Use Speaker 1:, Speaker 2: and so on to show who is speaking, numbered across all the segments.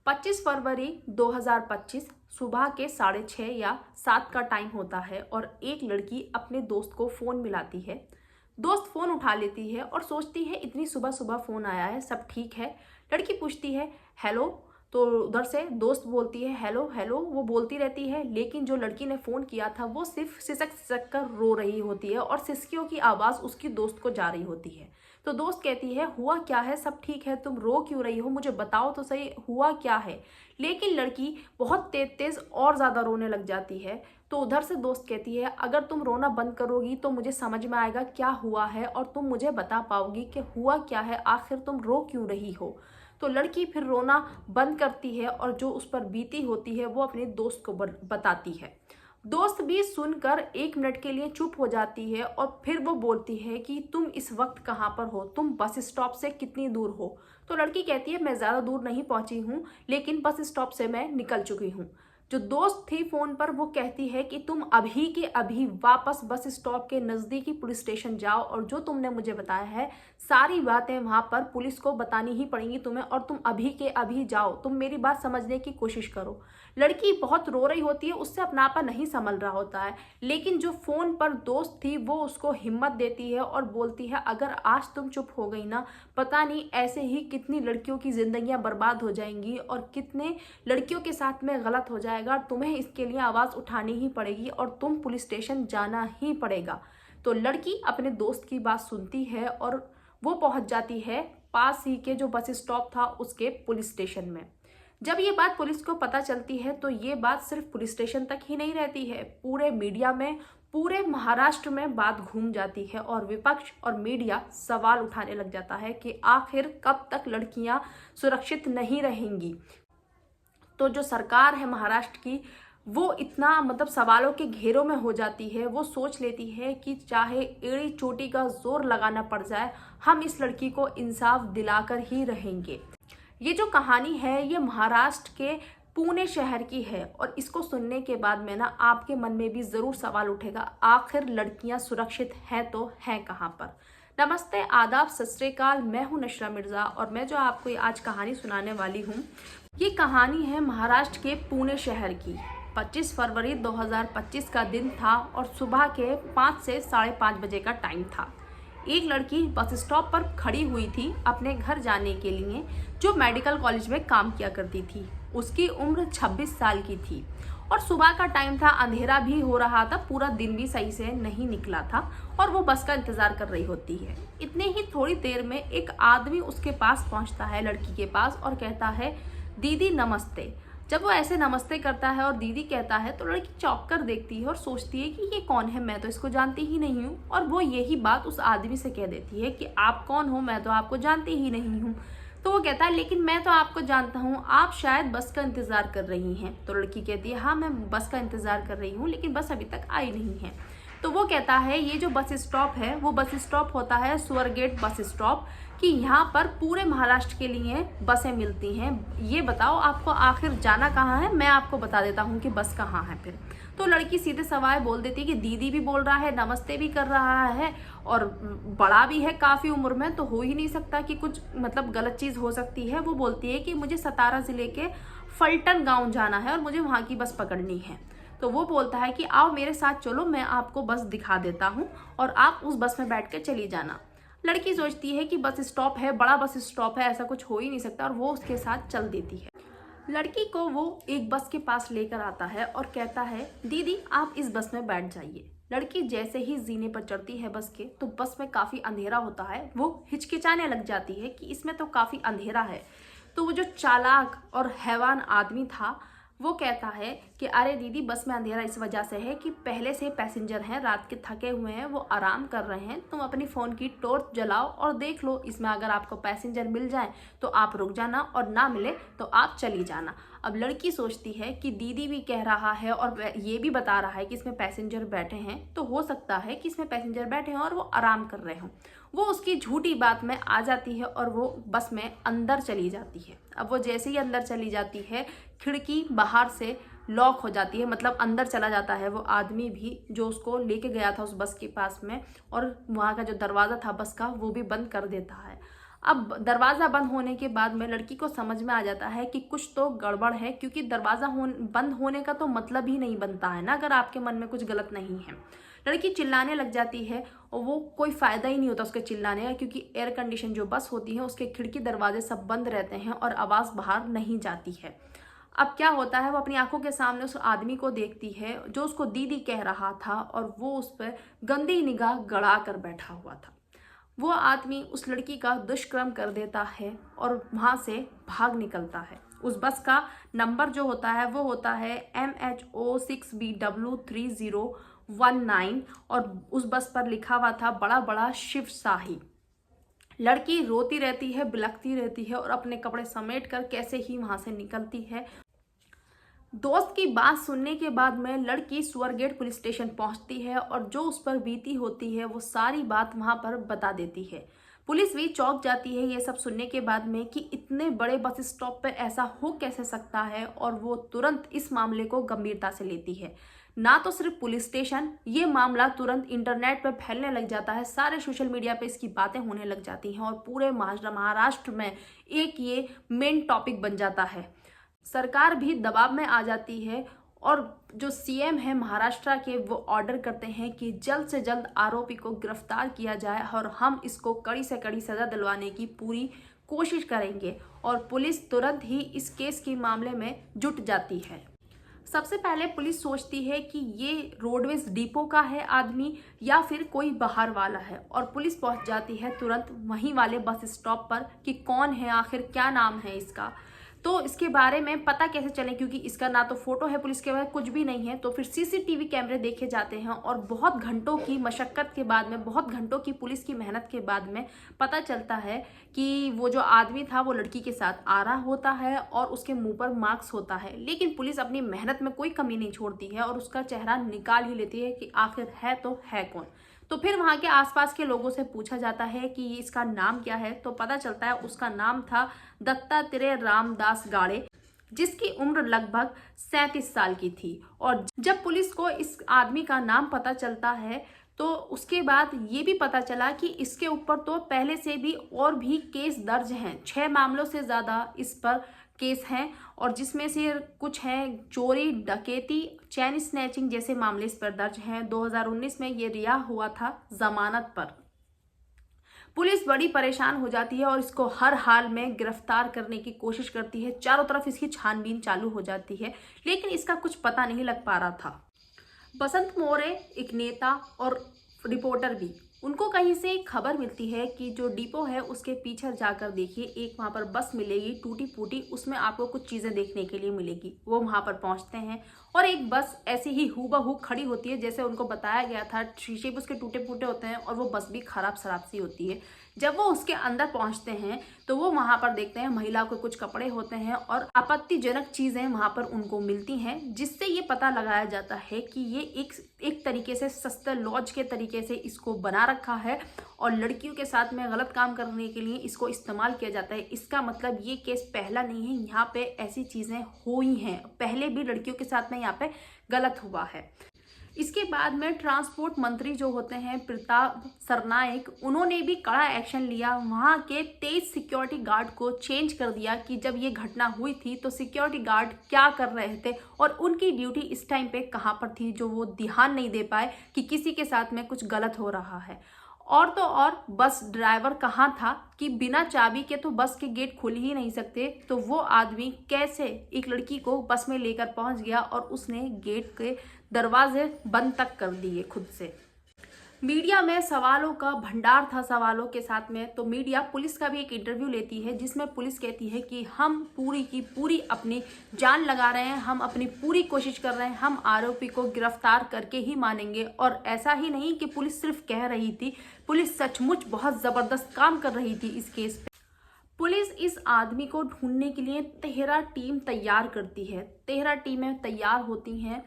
Speaker 1: 25 फरवरी 2025 सुबह के 6:30 या 7 का टाइम होता है और एक लड़की अपने दोस्त को फ़ोन मिलाती है। दोस्त फ़ोन उठा लेती है और सोचती है इतनी सुबह सुबह फ़ोन आया है, सब ठीक है। लड़की पूछती है हेलो, तो उधर से दोस्त बोलती है हेलो हेलो, वो बोलती रहती है, लेकिन जो लड़की ने फ़ोन किया था वो सिर्फ सिसक सिसक कर रो रही होती है और सिसकियों की आवाज़ उसकी दोस्त को जा रही होती है। तो दोस्त कहती है हुआ क्या है, सब ठीक है, तुम रो क्यों रही हो, मुझे बताओ तो सही हुआ क्या है। लेकिन लड़की बहुत तेज तेज और ज़्यादा रोने लग जाती है। तो उधर से दोस्त कहती है अगर तुम रोना बंद करोगी तो मुझे समझ में आएगा क्या हुआ है और तुम मुझे बता पाओगी कि हुआ क्या है, आखिर तुम रो क्यों रही हो। तो लड़की फिर रोना बंद करती है और जो उस पर बीती होती है वो अपने दोस्त को बताती है। दोस्त भी सुनकर 1 मिनट के लिए चुप हो जाती है और फिर वो बोलती है कि तुम इस वक्त कहाँ पर हो, तुम बस स्टॉप से कितनी दूर हो। तो लड़की कहती है मैं ज़्यादा दूर नहीं पहुंची हूँ, लेकिन बस स्टॉप से मैं निकल चुकी हूँ। जो दोस्त थी फोन पर वो कहती है कि तुम अभी के अभी वापस बस स्टॉप के नज़दीकी पुलिस स्टेशन जाओ और जो तुमने मुझे बताया है सारी बातें वहां पर पुलिस को बतानी ही पड़ेंगी तुम्हें, और तुम अभी के अभी जाओ, तुम मेरी बात समझने की कोशिश करो। लड़की बहुत रो रही होती है, उससे अपना आपा नहीं संभल रहा होता है, लेकिन जो फोन पर दोस्त थी वो उसको हिम्मत देती है और बोलती है अगर आज तुम चुप हो गई ना, पता नहीं ऐसे ही कितनी लड़कियों की जिंदगियां बर्बाद हो जाएंगी और कितने लड़कियों के साथ में गलत हो जाएगा। तुम्हें इसके लिए आवाज़ उठानी ही पड़ेगी और तुम पुलिस स्टेशन जाना ही पड़ेगा। तो लड़की अपने दोस्त की बात सुनती है और वो पहुंच जाती है पास ही के जो बस स्टॉप था उसके पुलिस स्टेशन में। जब ये बात पुलिस को पता चलती है तो ये बात सिर्फ पुलिस स्टेशन तक ही नहीं रहती है, पूरे मीडिया में, पूरे महाराष्ट्र में बात घूम जाती है और विपक्ष और मीडिया सवाल उठाने लग जाता है कि आखिर कब तक लड़कियां सुरक्षित नहीं रहेंगी। तो जो सरकार है महाराष्ट्र की वो इतना सवालों के घेरों में हो जाती है, वो सोच लेती है कि चाहे एड़ी चोटी का जोर लगाना पड़ जाए, हम इस लड़की को इंसाफ दिलाकर ही रहेंगे। ये जो कहानी है ये महाराष्ट्र के पुणे शहर की है और इसको सुनने के बाद में ना आपके मन में भी ज़रूर सवाल उठेगा आखिर लड़कियां सुरक्षित हैं तो हैं कहाँ पर। नमस्ते, आदाब, सत श्री अकाल, मैं हूँ नशरा मिर्ज़ा और मैं जो आपको आज कहानी सुनाने वाली हूँ ये कहानी है महाराष्ट्र के पुणे शहर की। 25 फरवरी 2025 का दिन था और सुबह के 5 से 5:30 बजे का टाइम था। एक लड़की बस स्टॉप पर खड़ी हुई थी अपने घर जाने के लिए, जो मेडिकल कॉलेज में काम किया करती थी। उसकी उम्र 26 साल की थी और सुबह का टाइम था, अंधेरा भी हो रहा था, पूरा दिन भी सही से नहीं निकला था और वो बस का इंतजार कर रही होती है। इतने ही थोड़ी देर में एक आदमी उसके पास पहुंचता है, लड़की के पास, और कहता है दीदी नमस्ते। जब वो ऐसे नमस्ते करता है और दीदी कहता है तो लड़की चौंक कर देखती है और सोचती है कि ये कौन है, मैं तो इसको जानती ही नहीं हूँ। और वो यही बात उस आदमी से कह देती है कि आप कौन हो, मैं तो आपको जानती ही नहीं हूँ। तो वो कहता है लेकिन मैं तो आपको जानता हूँ, आप शायद बस का इंतज़ार कर रही हैं। तो लड़की कहती है हाँ मैं बस का इंतज़ार कर रही हूँ, लेकिन बस अभी तक आई नहीं है। तो वो कहता है ये जो बस स्टॉप है वो बस स्टॉप होता है स्वर्गेट बस स्टॉप, कि यहाँ पर पूरे महाराष्ट्र के लिए बसें मिलती हैं। ये बताओ आपको आखिर जाना कहाँ है, मैं आपको बता देता हूँ कि बस कहाँ है फिर। तो लड़की सीधे सवाल बोल देती है कि दीदी भी बोल रहा है, नमस्ते भी कर रहा है और बड़ा भी है काफ़ी उम्र में, तो हो ही नहीं सकता कि कुछ गलत चीज़ हो सकती है। वो बोलती है कि मुझे सतारा ज़िले के फल्टन गाँव जाना है और मुझे वहाँ की बस पकड़नी है। तो वो बोलता है कि आओ मेरे साथ चलो, मैं आपको बस दिखा देता हूँ और आप उस बस में बैठ कर चली जाना। लड़की सोचती है कि बस स्टॉप है, बड़ा बस स्टॉप है, ऐसा कुछ हो ही नहीं सकता, और वो उसके साथ चल देती है। लड़की को वो एक बस के पास लेकर आता है और कहता है दीदी आप इस बस में बैठ जाइए। लड़की जैसे ही जीने पर चढ़ती है बस के, तो बस में काफ़ी अंधेरा होता है। वो हिचकिचाने लग जाती है कि इसमें तो काफ़ी अंधेरा है। तो वो जो चालाक और हैवान आदमी था वो कहता है कि अरे दीदी बस में अंधेरा इस वजह से है कि पहले से पैसेंजर हैं, रात के थके हुए हैं, वो आराम कर रहे हैं, तुम अपनी फ़ोन की टॉर्च जलाओ और देख लो, इसमें अगर आपको पैसेंजर मिल जाए तो आप रुक जाना और ना मिले तो आप चली जाना। अब लड़की सोचती है कि दीदी भी कह रहा है और ये भी बता रहा है कि इसमें पैसेंजर बैठे हैं, तो हो सकता है कि इसमें पैसेंजर बैठे हैं और वो आराम कर रहे हों। वो उसकी झूठी बात में आ जाती है और वो बस में अंदर चली जाती है। अब वो जैसे ही अंदर चली जाती है, खिड़की बाहर से लॉक हो जाती है, अंदर चला जाता है वो आदमी भी जो उसको लेके गया था उस बस के पास में, और वहाँ का जो दरवाज़ा था बस का वो भी बंद कर देता है। अब दरवाज़ा बंद होने के बाद में लड़की को समझ में आ जाता है कि कुछ तो गड़बड़ है, क्योंकि दरवाज़ा बंद होने का तो मतलब ही नहीं बनता है ना अगर आपके मन में कुछ गलत नहीं है। लड़की चिल्लाने लग जाती है और वो कोई फ़ायदा ही नहीं होता उसके चिल्लाने का, क्योंकि एयर कंडीशन जो बस होती है उसके खिड़की दरवाजे सब बंद रहते हैं और आवाज़ बाहर नहीं जाती है। अब क्या होता है, वो अपनी आंखों के सामने उस आदमी को देखती है जो उसको दीदी कह रहा था और वो उस पर गंदी निगाह गड़ा कर बैठा हुआ था। वो आदमी उस लड़की का दुष्कर्म कर देता है और वहाँ से भाग निकलता है। उस बस का नंबर जो होता है वो होता है MHO6BW3019 और उस बस पर लिखा हुआ था बड़ा बड़ा शिव शाही। लड़की रोती रहती है, बिलखती रहती है और अपने कपड़े समेट कर कैसे ही वहाँ से निकलती है। दोस्त की बात सुनने के बाद में लड़की सुअरगेट पुलिस स्टेशन पहुंचती है और जो उस पर बीती होती है वो सारी बात वहां पर बता देती है। पुलिस भी चौंक जाती है ये सब सुनने के बाद में कि इतने बड़े बस स्टॉप पे ऐसा हो कैसे सकता है, और वो तुरंत इस मामले को गंभीरता से लेती है। ना तो सिर्फ पुलिस स्टेशन, ये मामला तुरंत इंटरनेट पे फैलने लग जाता है, सारे सोशल मीडिया पे इसकी बातें होने लग जाती हैं और पूरे महाराष्ट्र में एक ये मेन टॉपिक बन जाता है। सरकार भी दबाव में आ जाती है और जो सीएम है महाराष्ट्र के वो ऑर्डर करते हैं कि जल्द से जल्द आरोपी को गिरफ्तार किया जाए और हम इसको कड़ी से कड़ी सजा दिलवाने की पूरी कोशिश करेंगे। और पुलिस तुरंत ही इस केस के मामले में जुट जाती है। सबसे पहले पुलिस सोचती है कि ये रोडवेज डिपो का है आदमी या फिर कोई बाहर वाला है, और पुलिस पहुंच जाती है तुरंत वहीं वाले बस स्टॉप पर कि कौन है, आखिर क्या नाम है इसका। तो इसके बारे में पता कैसे चले, क्योंकि इसका ना तो फोटो है, पुलिस के पास कुछ भी नहीं है। तो फिर सीसीटीवी कैमरे देखे जाते हैं और बहुत घंटों की मशक्कत के बाद में, बहुत घंटों की पुलिस की मेहनत के बाद में पता चलता है कि वो जो आदमी था वो लड़की के साथ आ रहा होता है और उसके मुंह पर मार्क्स होता है। लेकिन पुलिस अपनी मेहनत में कोई कमी नहीं छोड़ती है और उसका चेहरा निकाल ही लेती है कि आखिर है तो है कौन। तो फिर वहां के आसपास के लोगों से पूछा जाता है कि इसका नाम क्या है, तो पता चलता है उसका नाम था दत्तात्रेय रामदास गाड़े, जिसकी उम्र लगभग 37 साल की थी। और जब पुलिस को इस आदमी का नाम पता चलता है तो उसके बाद ये भी पता चला कि इसके ऊपर तो पहले से भी और भी केस दर्ज हैं, 6 मामलों से ज़्यादा इस पर केस हैं, और जिसमें से कुछ हैं चोरी, डकैती, चैन स्नैचिंग जैसे मामले इस पर दर्ज हैं। 2019 में ये रिहा हुआ था जमानत पर। पुलिस बड़ी परेशान हो जाती है और इसको हर हाल में गिरफ्तार करने की कोशिश करती है। चारों तरफ इसकी छानबीन चालू हो जाती है, लेकिन इसका कुछ पता नहीं लग पा रहा था। बसंत मोरे एक नेता और रिपोर्टर भी, उनको कहीं से एक खबर मिलती है कि जो डिपो है उसके पीछे जाकर देखिए, एक वहाँ पर बस मिलेगी टूटी फूटी, उसमें आपको कुछ चीज़ें देखने के लिए मिलेगी। वो वहाँ पर पहुँचते हैं और एक बस ऐसी ही हूबहू खड़ी होती है जैसे उनको बताया गया था। शीशे भी उसके टूटे फूटे होते हैं और वो बस भी खराब शराब सी होती है। जब वो उसके अंदर पहुंचते हैं तो वो वहां पर देखते हैं महिला को कुछ कपड़े होते हैं और आपत्तिजनक चीजें वहां पर उनको मिलती हैं, जिससे ये पता लगाया जाता है कि ये एक तरीके से सस्ते लॉज के तरीके से इसको बना रखा है और लड़कियों के साथ में गलत काम करने के लिए इसको इस्तेमाल किया जाता है। इसका मतलब ये केस पहला नहीं है, यहाँ पे ऐसी चीजें हुई हैं, पहले भी लड़कियों के साथ में यहाँ पे गलत हुआ है। इसके बाद में ट्रांसपोर्ट मंत्री जो होते हैं प्रताप सरनाइक, उन्होंने भी कड़ा एक्शन लिया। वहाँ के 23 सिक्योरिटी गार्ड को चेंज कर दिया कि जब ये घटना हुई थी तो सिक्योरिटी गार्ड क्या कर रहे थे और उनकी ड्यूटी इस टाइम पे कहाँ पर थी, जो वो ध्यान नहीं दे पाए कि किसी के साथ में कुछ गलत हो रहा है। और तो और बस ड्राइवर कहाँ था कि बिना चाबी के तो बस के गेट खोल ही नहीं सकते, तो वो आदमी कैसे एक लड़की को बस में लेकर पहुंच गया और उसने गेट के दरवाजे बंद तक कर दिए खुद से। मीडिया में सवालों का भंडार था सवालों के साथ में, तो मीडिया पुलिस का भी एक इंटरव्यू लेती है जिसमें पुलिस कहती है कि हम पूरी की पूरी अपनी जान लगा रहे हैं, हम अपनी पूरी कोशिश कर रहे हैं, हम आरोपी को गिरफ्तार करके ही मानेंगे। और ऐसा ही नहीं कि पुलिस सिर्फ कह रही थी, पुलिस सचमुच बहुत ज़बरदस्त काम कर रही थी इस केस पे। पुलिस इस आदमी को ढूंढने के लिए 13 टीम तैयार करती है, 13 टीमें तैयार होती हैं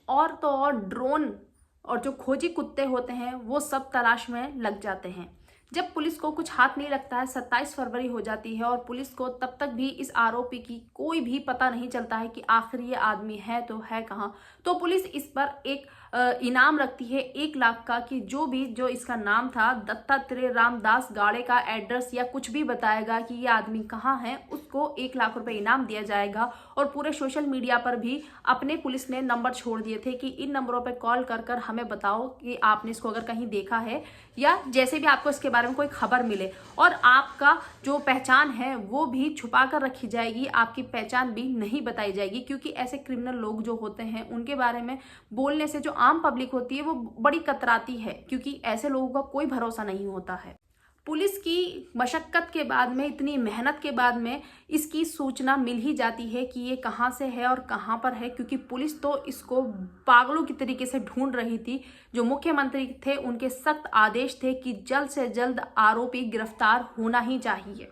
Speaker 1: और तो और ड्रोन और जो खोजी कुत्ते होते हैं वो सब तलाश में लग जाते हैं। जब पुलिस को कुछ हाथ नहीं लगता है, 27 फरवरी हो जाती है और पुलिस को तब तक भी इस आरोपी की कोई भी पता नहीं चलता है कि आखिर ये आदमी है तो है कहाँ। तो पुलिस इस पर एक इनाम रखती है 1 लाख का कि जो इसका नाम था दत्तात्रेय रामदास गाड़े का एड्रेस या कुछ भी बताएगा कि ये आदमी कहाँ है, उसको 1 लाख रुपए इनाम दिया जाएगा। और पूरे सोशल मीडिया पर भी अपने पुलिस ने नंबर छोड़ दिए थे कि इन नंबरों पर कॉल कर कर हमें बताओ कि आपने इसको अगर कहीं देखा है या जैसे भी आपको इसके बारे में कोई खबर मिले। और आपका जो पहचान है वो भी छुपा कर रखी जाएगी, आपकी पहचान भी नहीं बताई जाएगी, क्योंकि ऐसे क्रिमिनल लोग जो होते हैं उनके बारे में बोलने से जो आम पब्लिक होती है वो बड़ी कतराती है, क्योंकि ऐसे लोगों का कोई भरोसा नहीं होता है। पुलिस की मशक्कत के बाद में, इतनी मेहनत के बाद में इसकी सूचना मिल ही जाती है कि ये कहाँ से है और कहाँ पर है, क्योंकि पुलिस तो इसको पागलों की तरीके से ढूंढ रही थी। जो मुख्यमंत्री थे उनके सख्त आदेश थे कि जल्द से जल्द आरोपी गिरफ्तार होना ही चाहिए।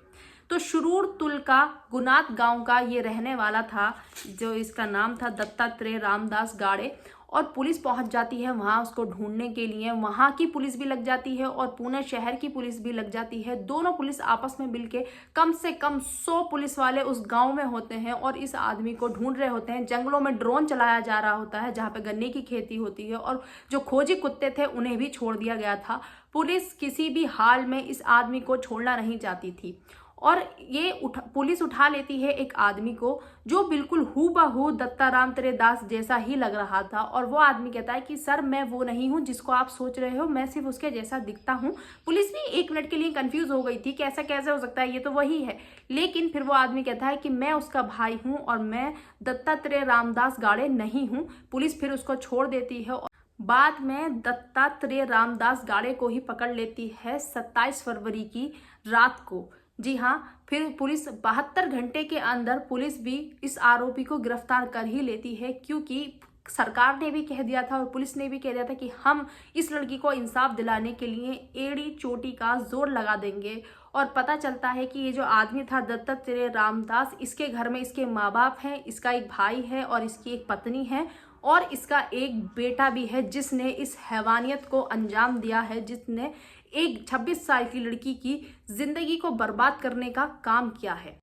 Speaker 1: तो शुरूर तुल का गुनात गांव का ये रहने वाला था, जो इसका नाम था दत्तात्रेय रामदास गाड़े। और पुलिस पहुंच जाती है वहां उसको ढूंढने के लिए, वहां की पुलिस भी लग जाती है और पुणे शहर की पुलिस भी लग जाती है। दोनों पुलिस आपस में मिलके कम से कम 100 पुलिस वाले उस गांव में होते हैं और इस आदमी को ढूंढ रहे होते हैं। जंगलों में ड्रोन चलाया जा रहा होता है जहां पे गन्ने की खेती होती है, और जो खोजी कुत्ते थे उन्हें भी छोड़ दिया गया था। पुलिस किसी भी हाल में इस आदमी को छोड़ना नहीं चाहती थी और ये पुलिस उठा लेती है एक आदमी को जो बिल्कुल हूबहू दत्ताराम दास जैसा ही लग रहा था। और वो आदमी कहता है कि सर मैं वो नहीं हूँ जिसको आप सोच रहे हो, मैं सिर्फ उसके जैसा दिखता हूँ। पुलिस भी 1 मिनट के लिए कंफ्यूज हो गई थी कि ऐसा कैसे हो सकता है, ये तो वही है। लेकिन फिर वो आदमी कहता है कि मैं उसका भाई हूँ और मैं दत्तात्रेय रामदास गाड़े नहीं हूँ। पुलिस फिर उसको छोड़ देती है। बाद में दत्तात्रेय रामदास गाड़े को ही पकड़ लेती है 27 फरवरी की रात को। जी हाँ, फिर पुलिस 72 घंटे के अंदर पुलिस भी इस आरोपी को गिरफ्तार कर ही लेती है, क्योंकि सरकार ने भी कह दिया था और पुलिस ने भी कह दिया था कि हम इस लड़की को इंसाफ दिलाने के लिए एड़ी चोटी का जोर लगा देंगे। और पता चलता है कि ये जो आदमी था दत्तात्रेय रामदास, इसके घर में इसके माँ बाप हैं, इसका एक भाई है और इसकी एक पत्नी है और इसका एक बेटा भी है जिसने इस हैवानियत को अंजाम दिया है, जिसने एक 26 साल की लड़की की जिंदगी को बर्बाद करने का काम किया है।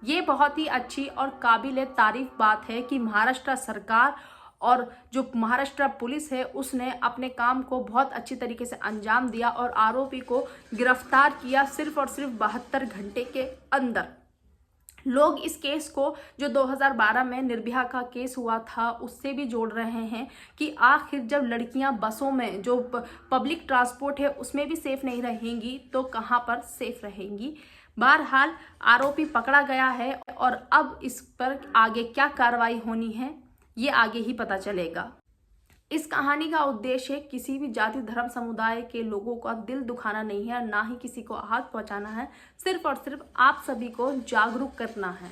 Speaker 1: ये बहुत ही अच्छी और काबिल तारीफ बात है कि महाराष्ट्र सरकार और जो महाराष्ट्र पुलिस है उसने अपने काम को बहुत अच्छी तरीके से अंजाम दिया और आरोपी को गिरफ्तार किया सिर्फ और सिर्फ 72 घंटे के अंदर। लोग इस केस को जो 2012 में निर्भया का केस हुआ था उससे भी जोड़ रहे हैं कि आखिर जब लड़कियां बसों में, जो पब्लिक ट्रांसपोर्ट है उसमें भी सेफ नहीं रहेंगी तो कहां पर सेफ रहेंगी। बहरहाल आरोपी पकड़ा गया है और अब इस पर आगे क्या कार्रवाई होनी है ये आगे ही पता चलेगा। इस कहानी का उद्देश्य किसी भी जाति धर्म समुदाय के लोगों का दिल दुखाना नहीं है, ना ही किसी को आहत पहुंचाना है, सिर्फ और सिर्फ आप सभी को जागरूक करना है।